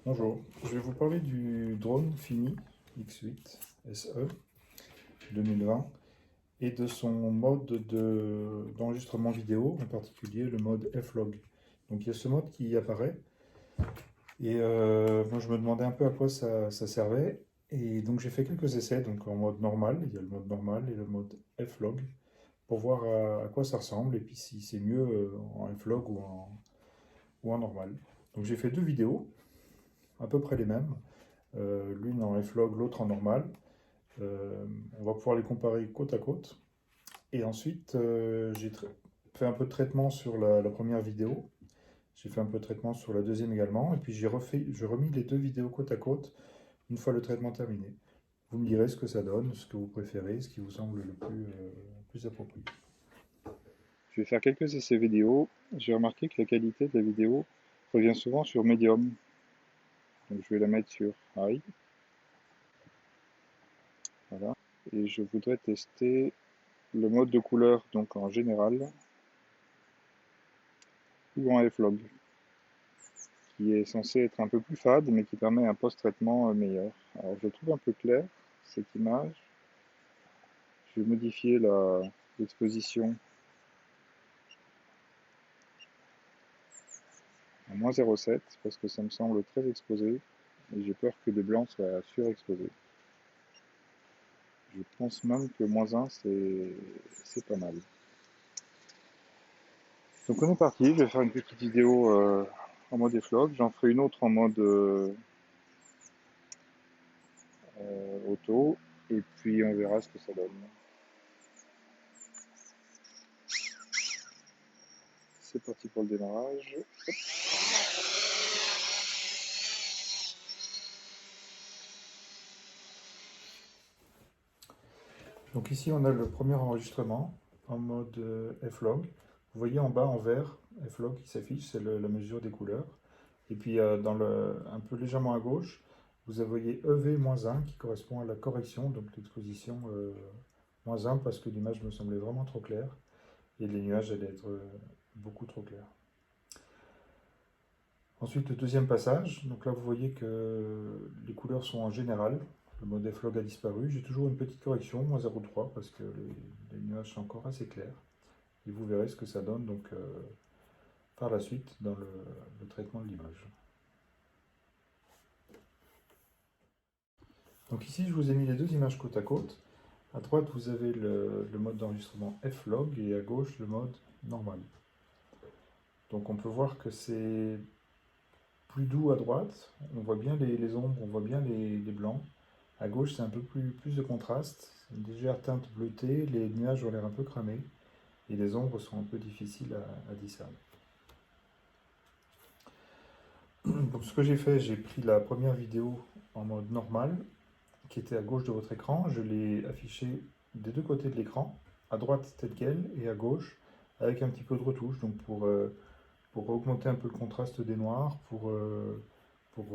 Bonjour, je vais vous parler du drone Fini X8 SE 2020 et de son mode d'enregistrement vidéo, en particulier le mode F-Log. Donc il y a ce mode qui apparaît et moi je me demandais un peu à quoi ça servait et donc j'ai fait quelques essais donc en mode normal, il y a le mode normal et le mode F-Log pour voir à quoi ça ressemble et puis si c'est mieux en F-Log ou en normal. Donc j'ai fait deux vidéos, à peu près les mêmes. L'une en F-Log, l'autre en normal. On va pouvoir les comparer côte à côte. Et ensuite, j'ai fait un peu de traitement sur la première vidéo. J'ai fait un peu de traitement sur la deuxième également. Et puis j'ai remis les deux vidéos côte à côte une fois le traitement terminé. Vous me direz ce que ça donne, ce que vous préférez, ce qui vous semble le plus approprié. Je vais faire quelques essais vidéo. J'ai remarqué que la qualité de la vidéo revient souvent sur Medium. Donc je vais la mettre sur High. Voilà. Et je voudrais tester le mode de couleur, donc en général, ou en F-Log, qui est censé être un peu plus fade, mais qui permet un post-traitement meilleur. Alors je le trouve un peu clair, cette image. Je vais modifier l'exposition à -0,7 parce que ça me semble très exposé et j'ai peur que des blancs soient surexposés. Je pense même que -1 c'est pas mal. Donc on est parti, je vais faire une petite vidéo en mode vlog, j'en ferai une autre en mode auto, et puis on verra ce que ça donne. C'est parti pour le démarrage. Hop. Donc ici, on a le premier enregistrement en mode F-Log. Vous voyez en bas en vert, F-Log qui s'affiche, c'est la mesure des couleurs. Et puis un peu légèrement à gauche, vous voyez EV-1 qui correspond à la correction, donc l'exposition -1 parce que l'image me semblait vraiment trop claire et les nuages allaient être beaucoup trop clairs. Ensuite, le deuxième passage, donc là vous voyez que les couleurs sont en général, le mode F-Log a disparu. J'ai toujours une petite correction, -0,3 parce que les nuages sont encore assez clairs. Et vous verrez ce que ça donne donc par la suite dans le traitement de l'image. Donc ici, je vous ai mis les deux images côte à côte. À droite, vous avez le mode d'enregistrement F-Log et à gauche, le mode normal. Donc on peut voir que c'est plus doux à droite. On voit bien les ombres, on voit bien les blancs. À gauche, c'est un peu plus de contraste. Une légère teinte bleutée. Les nuages ont l'air un peu cramés. Et les ombres sont un peu difficiles à discerner. Donc ce que j'ai fait, j'ai pris la première vidéo en mode normal, qui était à gauche de votre écran. Je l'ai affichée des deux côtés de l'écran, à droite telle qu'elle et à gauche avec un petit peu de retouche, donc pour augmenter un peu le contraste des noirs, pour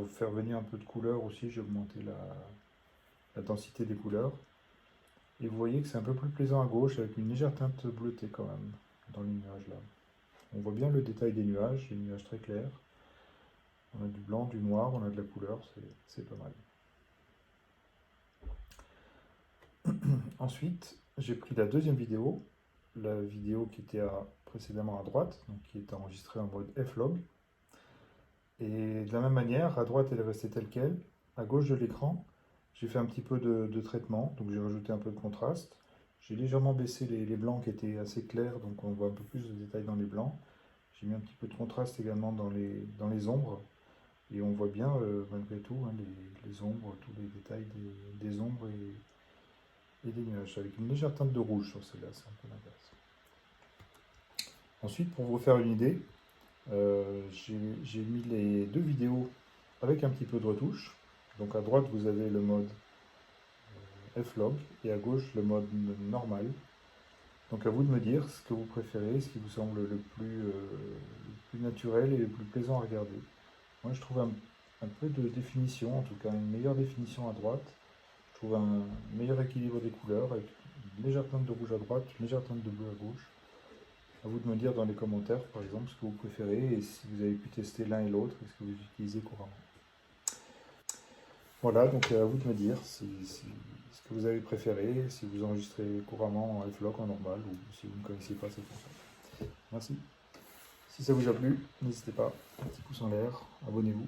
faire venir un peu de couleur aussi, j'ai augmenté la densité des couleurs. Et vous voyez que c'est un peu plus plaisant à gauche avec une légère teinte bleutée quand même dans les nuages là. On voit bien le détail des nuages, les nuages très clairs. On a du blanc, du noir, on a de la couleur, c'est pas mal. Ensuite, j'ai pris la deuxième vidéo, la vidéo qui était précédemment à droite, donc qui est enregistrée en mode F-Log. Et de la même manière, à droite, elle est restée telle qu'elle. À gauche de l'écran, j'ai fait un petit peu de traitement, donc j'ai rajouté un peu de contraste. J'ai légèrement baissé les blancs qui étaient assez clairs, donc on voit un peu plus de détails dans les blancs. J'ai mis un petit peu de contraste également dans les ombres. Et on voit bien, malgré tout, hein, les ombres, tous les détails des ombres et des nuages, avec une légère teinte de rouge sur celle-là, c'est un peu l'inverse. Ensuite, pour vous faire une idée, j'ai mis les deux vidéos avec un petit peu de retouche. Donc à droite, vous avez le mode F-Log et à gauche, le mode normal. Donc à vous de me dire ce que vous préférez, ce qui vous semble le plus naturel et le plus plaisant à regarder. Moi, je trouve un peu de définition, en tout cas une meilleure définition à droite. Je trouve un meilleur équilibre des couleurs avec une légère teinte de rouge à droite, une légère teinte de bleu à gauche. À vous de me dire dans les commentaires, par exemple, ce que vous préférez et si vous avez pu tester l'un et l'autre et ce que vous utilisez couramment. Voilà, donc à vous de me dire ce que vous avez préféré, si vous enregistrez couramment en F-Log, en normal, ou si vous ne connaissiez pas cette fonction. Merci. Si ça vous a plu, n'hésitez pas, un petit pouce en l'air, abonnez-vous.